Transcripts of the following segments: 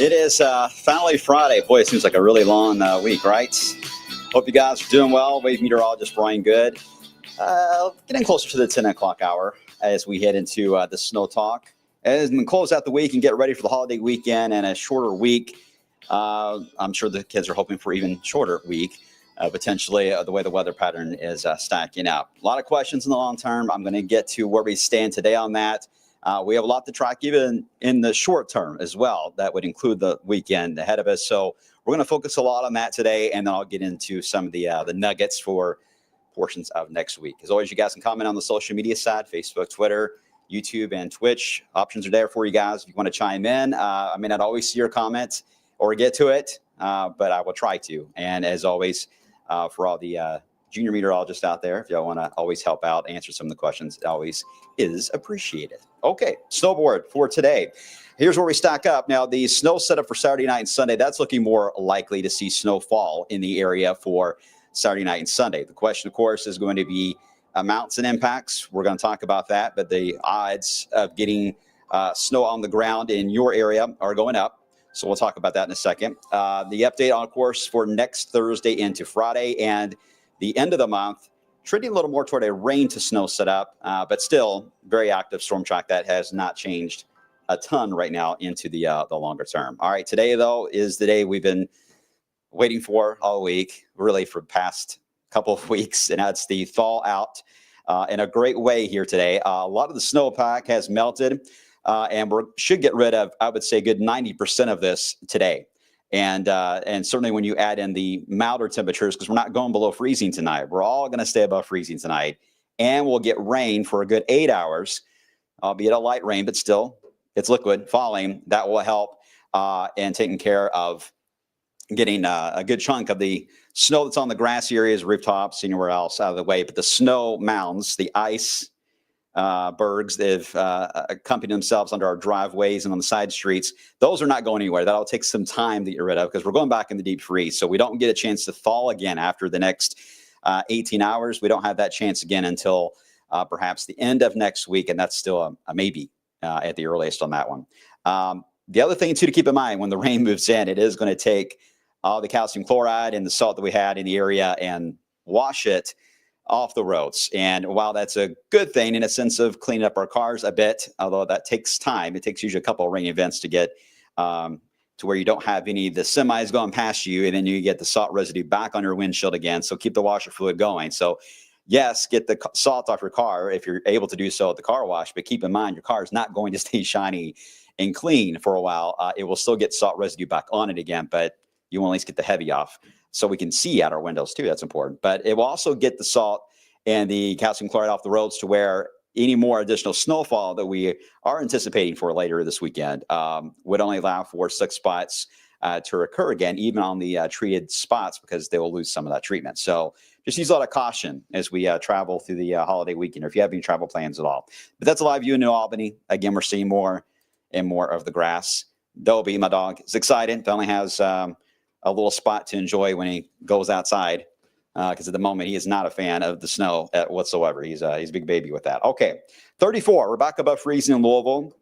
It is finally Friday. Boy, it seems like a really long week, right? Hope you guys are doing well. Wave meteorologist Brian Good. Getting closer to the 10 o'clock hour as we head into the Snow Talk. As we close out the week and get ready for the holiday weekend and a shorter week. I'm sure the kids are hoping for even shorter week, potentially the way the weather pattern is stacking up. A lot of questions in the long term. I'm going to get to where we stand today on that. We have a lot to track even in the short term as well. That would include the weekend ahead of us. So we're going to focus a lot on that today, and then I'll get into some of the nuggets for portions of next week. As always, you guys can comment on the social media side, Facebook, Twitter, YouTube, and Twitch. Options are there for you guys if you want to chime in. I may not always see your comments or get to it, but I will try to. And as always, for all the junior meteorologists out there, if y'all want to always help out, answer some of the questions, it always is appreciated. Okay, snowboard for today. Here's where we stack up. Now, the snow setup for Saturday night and Sunday, that's looking more likely to see snowfall in the area for Saturday night and Sunday. The question, of course, is going to be amounts and impacts. We're going to talk about that, but the odds of getting snow on the ground in your area are going up. So we'll talk about that in a second. The update, on course, for next Thursday into Friday and the end of the month, trending a little more toward a rain to snow setup, but still very active storm track that has not changed a ton right now into the longer term. All right, today, though, is the day we've been waiting for all week, really for the past couple of weeks, and that's the thaw out in a great way here today. A lot of the snowpack has melted, and we should get rid of, I would say, a good 90% of this today. And certainly when you add in the milder temperatures, because we're not going below freezing tonight, we're all going to stay above freezing tonight, and we'll get rain for a good 8 hours, albeit a light rain, but still it's liquid falling. That will help and taking care of getting a good chunk of the snow that's on the grassy areas, rooftops, anywhere else out of the way. But the snow mounds, the ice bergs that have accompanied themselves under our driveways and on the side streets, those are not going anywhere. That'll take some time to get rid of because we're going back in the deep freeze. So we don't get a chance to thaw again after the next 18 hours. We don't have that chance again until perhaps the end of next week, and that's still a maybe at the earliest on that one. The other thing, too, to keep in mind when the rain moves in, it is going to take all the calcium chloride and the salt that we had in the area and wash it off the roads. And while that's a good thing in a sense of cleaning up our cars a bit, although that takes time, it takes usually a couple of rain events to get to where you don't have any of the semis going past you, and then you get the salt residue back on your windshield again. So keep the washer fluid going. So yes, get the salt off your car if you're able to do so at the car wash, but keep in mind your car is not going to stay shiny and clean for a while. It will still get salt residue back on it again, but you will at least get the heavy off so we can see out our windows too. That's important. But it will also get the salt and the calcium chloride off the roads to where any more additional snowfall that we are anticipating for later this weekend would only allow for 6 spots to occur again, even on the treated spots, because they will lose some of that treatment. So just use a lot of caution as we travel through the holiday weekend, or if you have any travel plans at all. But that's a live view in New Albany. Again, we're seeing more and more of the grass. Dobie, my dog, is excited. Finally has a little spot to enjoy when he goes outside, because at the moment he is not a fan of the snow whatsoever. He's a big baby with that. Okay, 34. We're back above freezing in Louisville.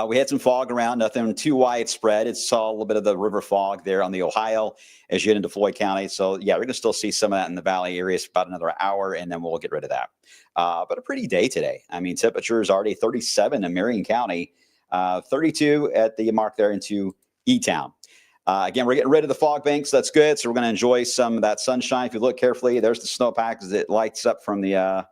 We had some fog around, nothing too widespread. It saw a little bit of the river fog there on the Ohio as you get into Floyd County. So, yeah, we're going to still see some of that in the valley areas for about another hour, and then we'll get rid of that. But a pretty day today. I mean, temperature is already 37 in Marion County, 32 at the mark there into E-Town. Again, we're getting rid of the fog banks. That's good. So we're going to enjoy some of that sunshine. If you look carefully, there's the snowpack as it lights up from the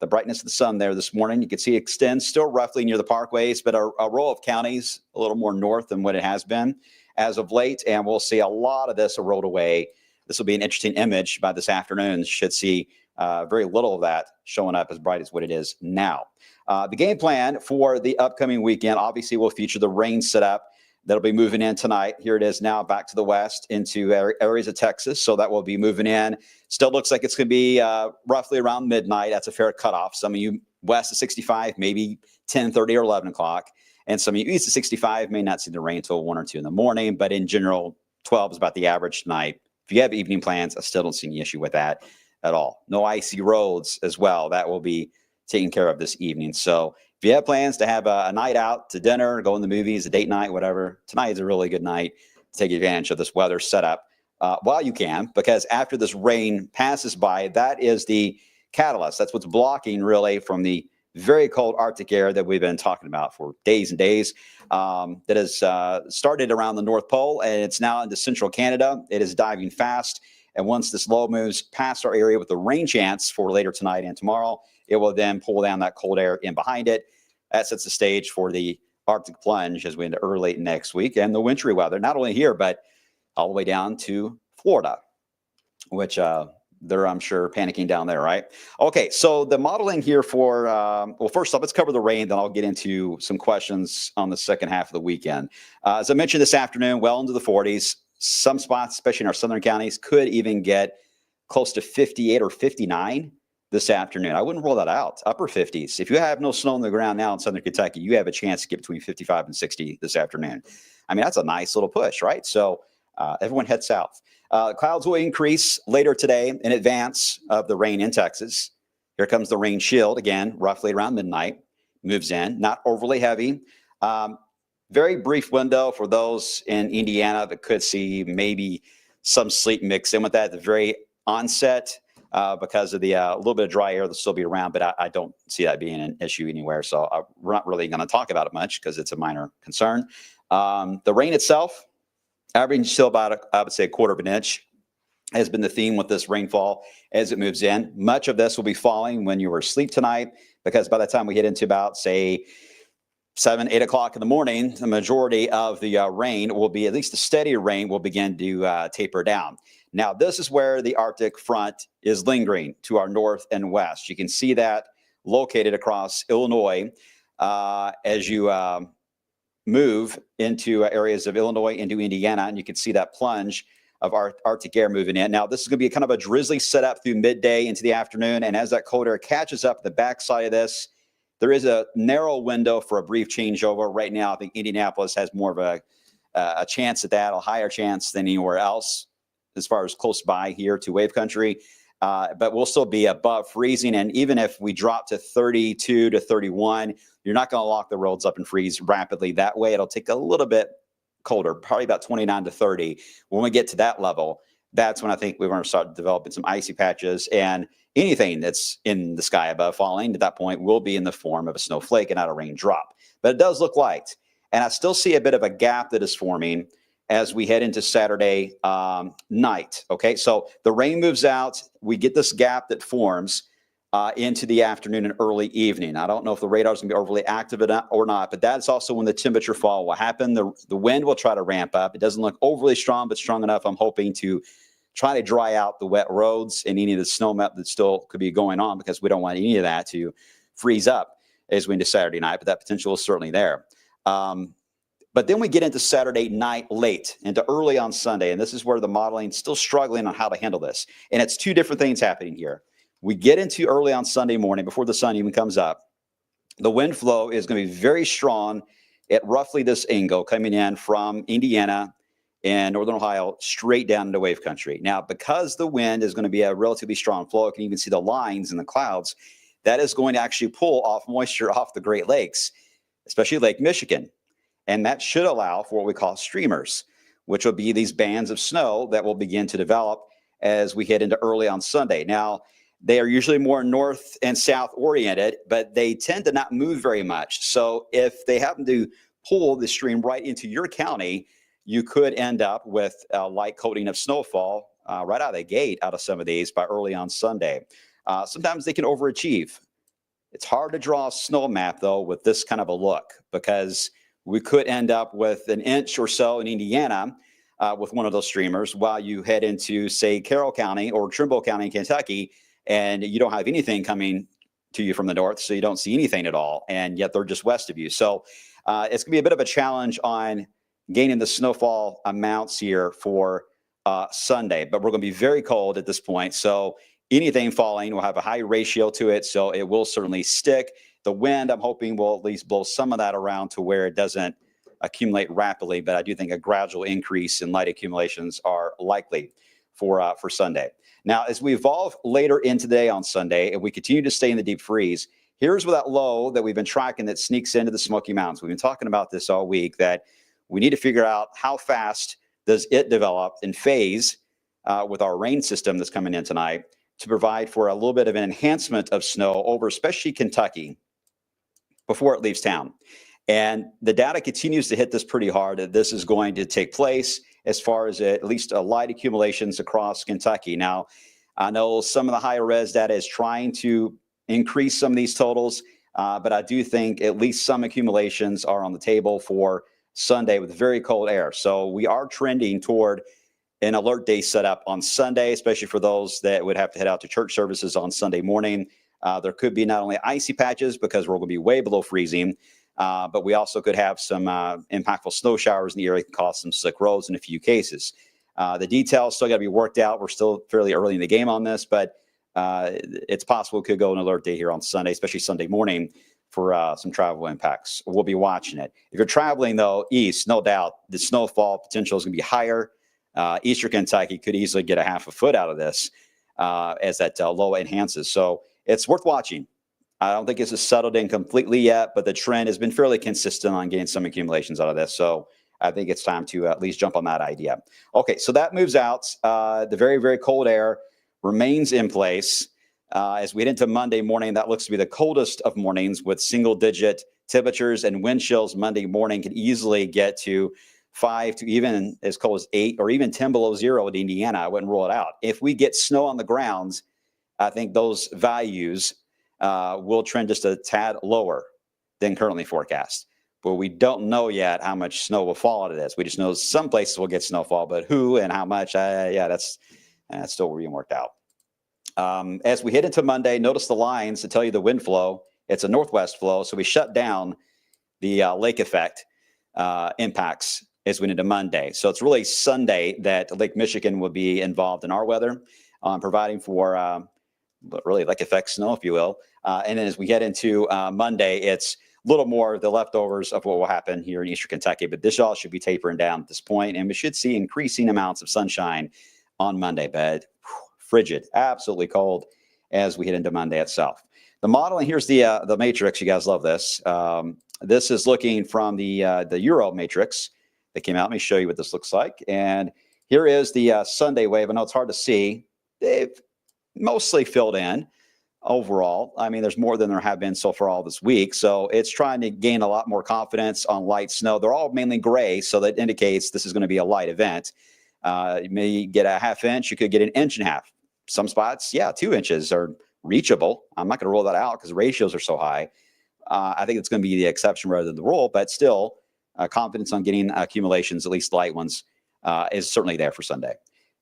brightness of the sun there this morning. You can see it extends still roughly near the parkways, but a row of counties a little more north than what it has been as of late. And we'll see a lot of this erode away. This will be an interesting image by this afternoon. Should see very little of that showing up as bright as what it is now. The game plan for the upcoming weekend obviously will feature the rain setup that'll be moving in tonight. Here it is now back to the west into areas of Texas. So that will be moving in. Still looks like it's going to be roughly around midnight. That's a fair cutoff. Some of you west of 65, maybe 10:30 or 11 o'clock. And some of you east of 65 may not see the rain until 1 or 2 in the morning. But in general, 12 is about the average tonight. If you have evening plans, I still don't see any issue with that at all. No icy roads as well. That will be taken care of this evening. So if you have plans to have a night out to dinner, go in the movies, a date night, whatever, tonight is a really good night to take advantage of this weather setup while you can, because after this rain passes by, that is the catalyst. That's what's blocking really from the very cold Arctic air that we've been talking about for days and days. That has started around the North Pole, and it's now into central Canada. It is diving fast. And once this low moves past our area with the rain chance for later tonight and tomorrow, it will then pull down that cold air in behind it. That sets the stage for the Arctic plunge as we into early next week and the wintry weather, not only here, but all the way down to Florida, which they're, I'm sure, panicking down there, right? Okay, so the modeling here for, well, first off, let's cover the rain, then I'll get into some questions on the second half of the weekend. As I mentioned this afternoon, well into the 40s. Some spots, especially in our southern counties, could even get close to 58 or 59 this afternoon. I wouldn't rule that out. Upper 50s. If you have no snow on the ground now in southern Kentucky, you have a chance to get between 55 and 60 this afternoon. I mean, that's a nice little push, right? So everyone head south. Clouds will increase later today in advance of the rain in Texas. Here comes the rain shield again, roughly around midnight. Moves in, not overly heavy. Very brief window for those in Indiana that could see maybe some sleet mixed in with that at the very onset because of the little bit of dry air that'll still be around, but I don't see that being an issue anywhere. So we're not really going to talk about it much because it's a minor concern. The rain itself, averaging still about, I would say, a quarter of an inch has been the theme with this rainfall as it moves in. Much of this will be falling when you are asleep tonight, because by the time we get into about, say, 7, 8 o'clock in the morning, the majority of the rain will be, at least the steadier rain will begin to taper down. Now, this is where the Arctic front is lingering to our north and west. You can see that located across Illinois as you move into areas of Illinois into Indiana, and you can see that plunge of our Arctic air moving in. Now, this is going to be kind of a drizzly setup through midday into the afternoon, and as that cold air catches up the backside of this, there is a narrow window for a brief changeover. Right now, I think Indianapolis has more of a chance at that, a higher chance than anywhere else as far as close by here to wave country. but we'll still be above freezing. And even if we drop to 32 to 31, you're not going to lock the roads up and freeze rapidly that way. It'll take a little bit colder, probably about 29 to 30. When we get to that level, that's when I think we're going to start developing some icy patches, and anything that's in the sky above falling at that point will be in the form of a snowflake and not a raindrop. But it does look light. And I still see a bit of a gap that is forming as we head into Saturday night. Okay, so the rain moves out. We get this gap that forms into the afternoon and early evening. I don't know if the radar is going to be overly active or not, but that's also when the temperature fall will happen. The wind will try to ramp up. It doesn't look overly strong, but strong enough, I'm hoping, to try to dry out the wet roads and any of the snow melt that still could be going on, because we don't want any of that to freeze up as we into Saturday night, but that potential is certainly there. But then we get into Saturday night late, into early on Sunday, and this is where the modeling is still struggling on how to handle this. And it's two different things happening here. We get into early on Sunday morning, before the sun even comes up. The wind flow is going to be very strong at roughly this angle, coming in from Indiana and northern Ohio straight down into wave country. Now, because the wind is going to be a relatively strong flow, you can even see the lines in the clouds, that is going to actually pull off moisture off the Great Lakes, especially Lake Michigan. And that should allow for what we call streamers, which will be these bands of snow that will begin to develop as we head into early on Sunday. Now, they are usually more north and south oriented, but they tend to not move very much. So if they happen to pull the stream right into your county, you could end up with a light coating of snowfall right out of the gate out of some of these by early on Sunday. Sometimes they can overachieve. It's hard to draw a snow map, though, with this kind of a look, because we could end up with an inch or so in Indiana with one of those streamers, while you head into, say, Carroll County or Trimble County in Kentucky, and you don't have anything coming to you from the north, so you don't see anything at all, and yet they're just west of you. So it's going to be a bit of a challenge on gaining the snowfall amounts here for Sunday, but we're going to be very cold at this point, so anything falling will have a high ratio to it, so it will certainly stick. The wind, I'm hoping, will at least blow some of that around to where it doesn't accumulate rapidly, but I do think a gradual increase in light accumulations are likely for Sunday. Now, as we evolve later into the day on Sunday, and we continue to stay in the deep freeze, here's where that low that we've been tracking that sneaks into the Smoky Mountains. We've been talking about this all week, that we need to figure out how fast does it develop in phase with our rain system that's coming in tonight to provide for a little bit of an enhancement of snow over especially Kentucky before it leaves town. And the data continues to hit this pretty hard, that this is going to take place as far as at least light accumulations across Kentucky. Now, I know some of the higher res data is trying to increase some of these totals, but I do think at least some accumulations are on the table for Sunday with very cold air. So we are trending toward an alert day setup on Sunday, especially for those that would have to head out to church services on Sunday morning. There could be not only icy patches, because we're going to be way below freezing, but we also could have some impactful snow showers in the area that can cause some slick roads in a few cases. The details still got to be worked out. We're still fairly early in the game on this, but it's possible it could go an alert day here on Sunday, especially Sunday morning, for some travel impacts. We'll be watching it. If you're traveling, though, east, no doubt the snowfall potential is going to be higher. Eastern Kentucky could easily get a half a foot out of this as that low enhances. So it's worth watching. I don't think it's settled in completely yet, but the trend has been fairly consistent on getting some accumulations out of this. So I think it's time to at least jump on that idea. Okay, so that moves out. The very, very cold air remains in place. As we head into Monday morning, that looks to be the coldest of mornings, with single-digit temperatures, and wind chills Monday morning can easily get to 5 to even as cold as 8 or even 10 below zero in Indiana. I wouldn't rule it out. If we get snow on the grounds, I think those values will trend just a tad lower than currently forecast. But we don't know yet how much snow will fall out of this. We just know some places will get snowfall, but who and how much, that's still being worked out. As we head into Monday, notice the lines to tell you the wind flow. It's a northwest flow, so we shut down the lake effect impacts as we head into Monday. So it's really Sunday that Lake Michigan will be involved in our weather, providing for really lake effect snow, if you will. And then as we get into Monday, it's a little more the leftovers of what will happen here in Eastern Kentucky. But this all should be tapering down at this point, and we should see increasing amounts of sunshine on Monday. But frigid, absolutely cold as we head into Monday itself. The modeling, here's the matrix. You guys love this. This is looking from the Euro matrix that came out. Let me show you what this looks like. And here is the Sunday wave. I know it's hard to see. They've mostly filled in overall. I mean, there's more than there have been so far all this week. So it's trying to gain a lot more confidence on light snow. They're all mainly gray, so that indicates this is going to be a light event. You may get a half inch. You could get an inch and a half. Some spots, yeah, 2 inches are reachable. I'm not going to rule that out because the ratios are so high. I think it's going to be the exception rather than the rule, but still, confidence on getting accumulations, at least light ones, is certainly there for Sunday.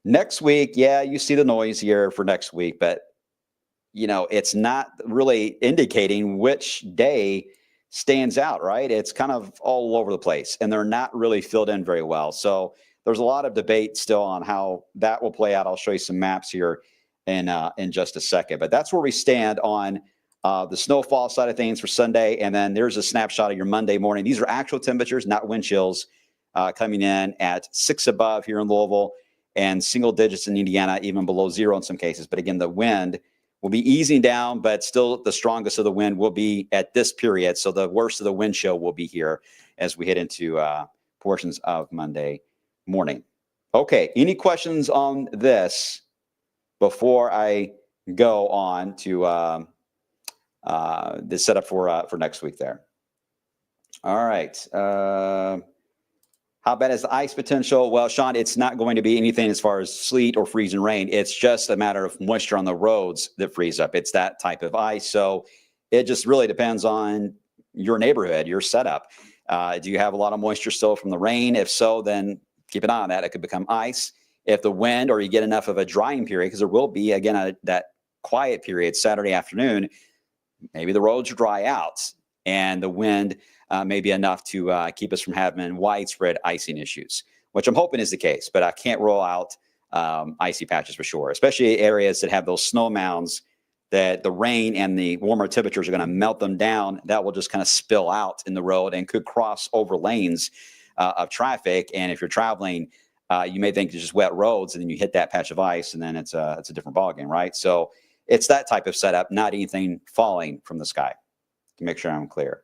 Next week, yeah, you see the noise here for next week, but it's not really indicating which day stands out, right? It's kind of all over the place, and they're not really filled in very well. So there's a lot of debate still on how that will play out. I'll show you some maps here in just a second, but that's where we stand on the snowfall side of things for Sunday. And then there's a snapshot of your Monday morning. These are actual temperatures, not wind chills, coming in at 6 above here in Louisville and single digits in Indiana, even below 0 in some cases. But again, the wind will be easing down, but still the strongest of the wind will be at this period. So the worst of the wind chill will be here as we head into portions of Monday morning. Okay, any questions on this before I go on to the setup for next week there? All right. How bad is the ice potential? Well, Sean, it's not going to be anything as far as sleet or freeze and rain. It's just a matter of moisture on the roads that freeze up. It's that type of ice. So it just really depends on your neighborhood, your setup. Do you have a lot of moisture still from the rain? If so, then keep an eye on that. It could become ice. If the wind, or you get enough of a drying period, because there will be, again, that quiet period Saturday afternoon, maybe the roads dry out and the wind may be enough to keep us from having widespread icing issues, which I'm hoping is the case, but I can't rule out icy patches for sure, especially areas that have those snow mounds that the rain and the warmer temperatures are going to melt them down. That will just kind of spill out in the road and could cross over lanes of traffic. And if you're traveling, you may think it's just wet roads, and then you hit that patch of ice, and then it's a different ballgame, right? So it's that type of setup, not anything falling from the sky, to make sure I'm clear.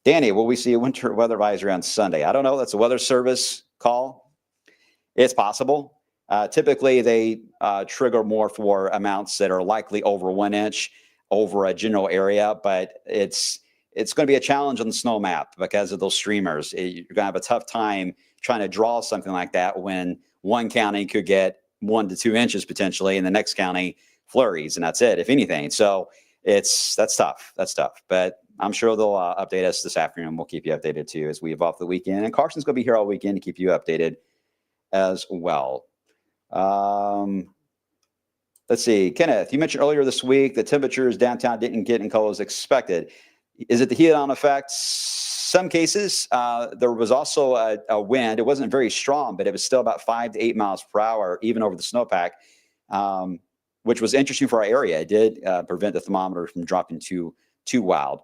Danny, will we see a winter weather advisory on Sunday? I don't know. That's a Weather Service call. It's possible. Typically, they trigger more for amounts that are likely over 1 inch over a general area, but it's going to be a challenge on the snow map because of those streamers. You're going to have a tough time trying to draw something like that when one county could get 1 to 2 inches potentially, and the next county flurries, and that's it, if anything. So that's tough. That's tough. But I'm sure they'll update us this afternoon. We'll keep you updated too as we evolve the weekend. And Carson's going to be here all weekend to keep you updated as well. Let's see. Kenneth, you mentioned earlier this week the temperatures downtown didn't get as cold as expected. Is it the heat on effect? Some cases. There was also a wind. It wasn't very strong, but it was still about 5 to 8 miles per hour, even over the snowpack, which was interesting for our area. It did prevent the thermometer from dropping too wild.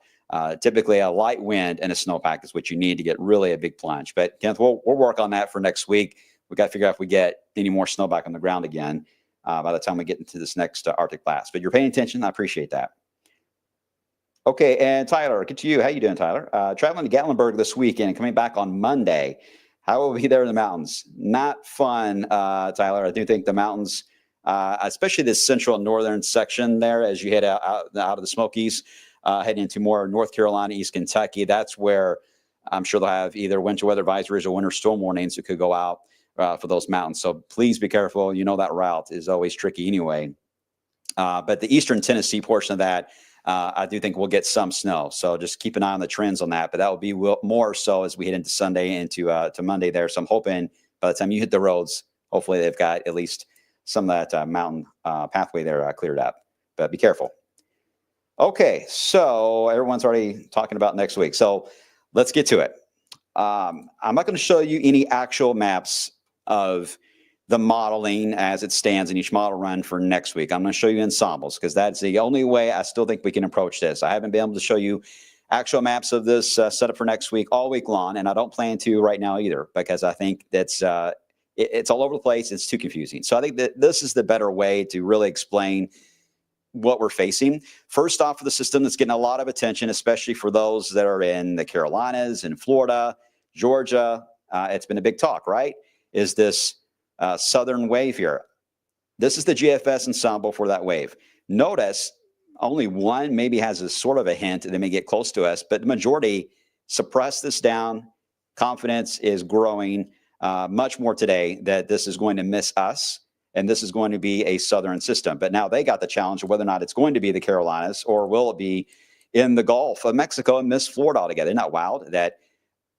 Typically, a light wind and a snowpack is what you need to get really a big plunge. But Kenneth, we'll work on that for next week. We got to figure out if we get any more snow back on the ground again by the time we get into this next Arctic blast. But you're paying attention. I appreciate that. Okay, and Tyler, get to you. How you doing, Tyler? Traveling to Gatlinburg this weekend and coming back on Monday. How will we be there in the mountains? Not fun, Tyler. I do think the mountains, especially this central and northern section there as you head out of the Smokies, heading into more North Carolina, East Kentucky. That's where I'm sure they'll have either winter weather advisories or winter storm warnings that could go out for those mountains. So please be careful. You know that route is always tricky anyway. But the eastern Tennessee portion of that, I do think we'll get some snow. So just keep an eye on the trends on that. But that will be more so as we head into Sunday into to Monday there. So I'm hoping by the time you hit the roads, hopefully they've got at least some of that mountain pathway there cleared up. But be careful. Okay, so everyone's already talking about next week. So let's get to it. I'm not going to show you any actual maps of the modeling as it stands in each model run for next week. I'm going to show you ensembles because that's the only way I still think we can approach this. I haven't been able to show you actual maps of this setup for next week all week long, and I don't plan to right now either because I think that's it's all over the place. It's too confusing. So I think that this is the better way to really explain what we're facing. First off, for the system that's getting a lot of attention, especially for those that are in the Carolinas and Florida, Georgia, it's been a big talk, right? Is this southern wave here? This is the GFS ensemble for that wave. Notice only one maybe has a sort of a hint that they may get close to us, but the majority suppress this down. Confidence is growing much more today that this is going to miss us, and this is going to be a southern system. But now they got the challenge of whether or not it's going to be the Carolinas or will it be in the Gulf of Mexico and miss Florida altogether. Isn't that wild that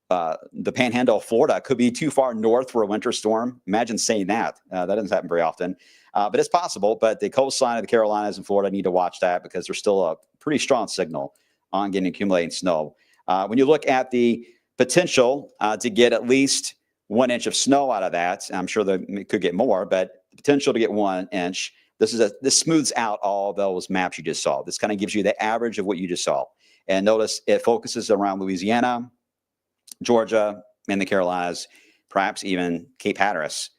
the panhandle of Florida could be too far north for a winter storm? Imagine saying that. That doesn't happen very often, but it's possible. But the coastline of the Carolinas and Florida need to watch that because there's still a pretty strong signal on getting accumulating snow. When you look at the potential to get at least 1 inch of snow out of that, I'm sure they could get more, but the potential to get 1 inch, this smooths out all those maps you just saw. This kind of gives you the average of what you just saw. And notice it focuses around Louisiana, Georgia, and the Carolinas, perhaps even Cape Hatteras.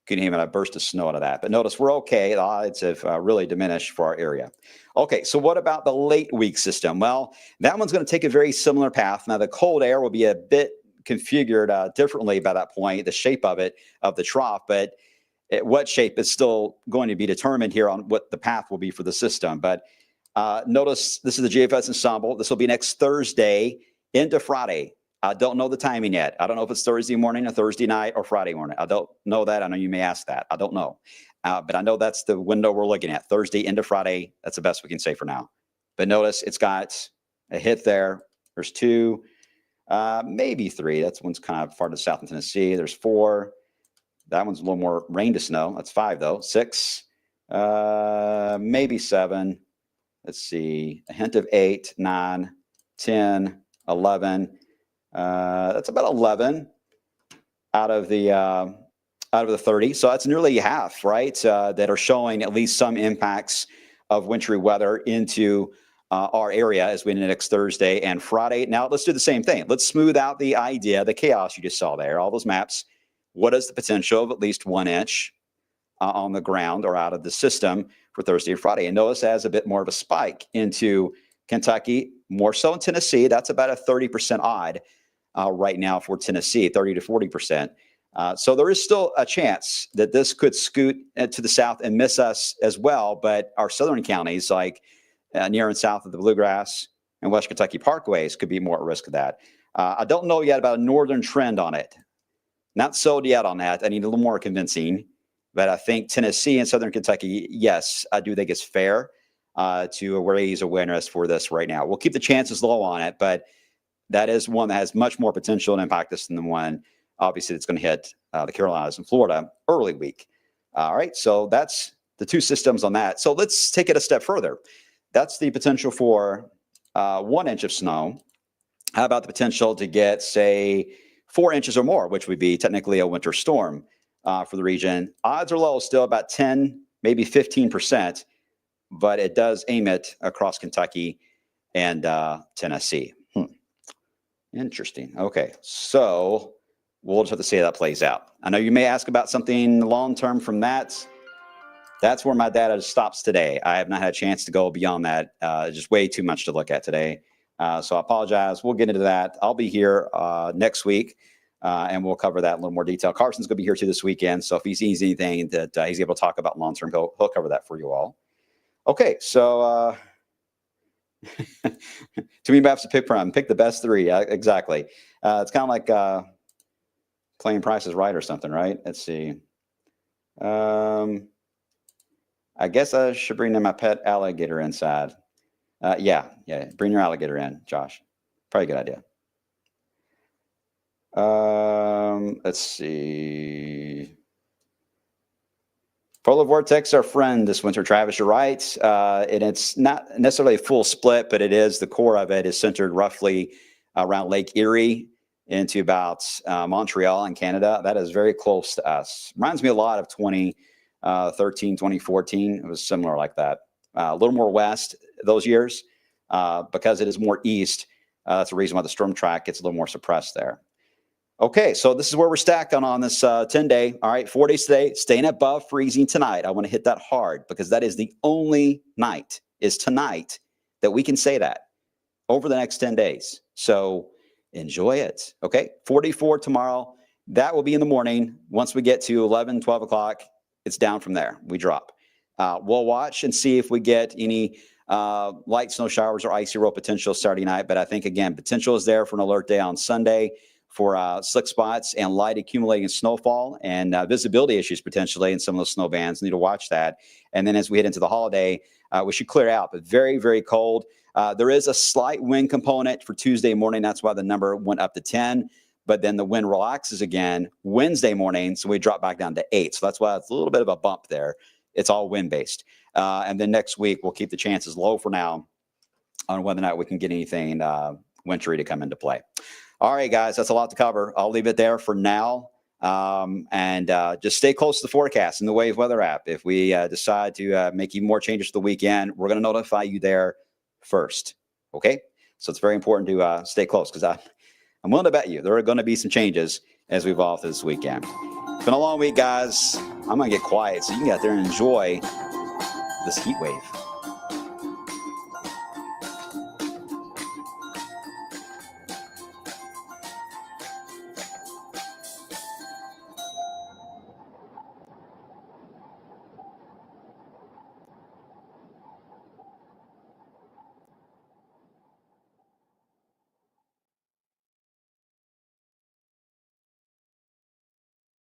Couldn't even have a burst of snow out of that. But notice we're okay. The odds have really diminished for our area. Okay, so what about the late week system? Well, that one's going to take a very similar path. Now, the cold air will be a bit configured differently by that point, the shape of it, of the trough, but what shape is still going to be determined here on what the path will be for the system. But notice this is the GFS ensemble. This will be next Thursday into Friday. I don't know the timing yet. I don't know if it's Thursday morning or Thursday night or Friday morning. I don't know that. I know you may ask that. I don't know. But I know that's the window we're looking at, Thursday into Friday. That's the best we can say for now. But notice it's got a hit there. There's 2, maybe 3. That's one's kind of far to the south in Tennessee. There's 4. That one's a little more rain to snow. That's 5, though. 6, maybe 7. Let's see. A hint of 8, 9, 10, 11. That's about 11 out of the 30. So that's nearly half, right? That are showing at least some impacts of wintry weather into our area as we enter next Thursday and Friday. Now let's do the same thing. Let's smooth out the idea, the chaos you just saw there, all those maps. What is the potential of at least 1 inch on the ground or out of the system for Thursday and Friday? And notice as a bit more of a spike into Kentucky, more so in Tennessee. That's about a 30% odd. Right now for Tennessee, 30 to 40%. So there is still a chance that this could scoot to the south and miss us as well. But our southern counties, like near and south of the Bluegrass and West Kentucky Parkways, could be more at risk of that. I don't know yet about a northern trend on it. Not sold yet on that. I need a little more convincing. But I think Tennessee and southern Kentucky, yes, I do think it's fair to raise awareness for this right now. We'll keep the chances low on it, but that is one that has much more potential and impact us than the one, obviously, that's going to hit the Carolinas and Florida early week. All right, so that's the 2 systems on that. So let's take it a step further. That's the potential for 1 inch of snow. How about the potential to get, say, 4 inches or more, which would be technically a winter storm for the region? Odds are low, still about 10, maybe 15%, but it does aim it across Kentucky and Tennessee. Interesting. Okay, so we'll just have to see how that plays out. I know you may ask about something long-term from that. That's where my data stops today. I have not had a chance to go beyond that. Just way too much to look at today. So I apologize. We'll get into that. I'll be here next week, and we'll cover that in a little more detail. Carson's going to be here too this weekend, so if he sees anything that he's able to talk about long-term, he'll cover that for you all. Okay, so... too many maps to pick from. Pick the best 3. Exactly. It's kind of like playing Price is Right or something, right? Let's see. I guess I should bring in my pet alligator inside. Yeah. Bring your alligator in, Josh. Probably a good idea. Let's see. Polar vortex, our friend this winter, Travis, you're right. And it's not necessarily a full split, but it is, the core of it is centered roughly around Lake Erie into about Montreal in Canada. That is very close to us. Reminds me a lot of 2013, 2014. It was similar like that. A little more west those years because it is more east. That's the reason why the storm track gets a little more suppressed there. Okay, so this is where we're stacked on this 10-day. All right, 4 days today, staying above freezing tonight. I want to hit that hard because that is the only night, is tonight, that we can say that over the next 10 days. So enjoy it. Okay, 44 tomorrow. That will be in the morning. Once we get to 11, 12 o'clock, it's down from there. We drop. We'll watch and see if we get any light snow showers or icy road potential Saturday night. But I think, again, potential is there for an alert day on Sunday for slick spots and light accumulating snowfall and visibility issues potentially in some of those snow bands. Need to watch that. And then as we head into the holiday, we should clear out, but very, very cold. There is a slight wind component for Tuesday morning. That's why the number went up to 10. But then the wind relaxes again Wednesday morning, so we drop back down to 8. So that's why it's a little bit of a bump there. It's all wind-based. And then next week, we'll keep the chances low for now on whether or not we can get anything wintry to come into play. All right, guys, that's a lot to cover. I'll leave it there for now. And just stay close to the forecast in the Wave Weather app. If we decide to make even more changes to the weekend, we're going to notify you there first. Okay? So it's very important to stay close because I'm willing to bet you there are going to be some changes as we evolve through this weekend. It's been a long week, guys. I'm going to get quiet so you can get out there and enjoy this heat wave.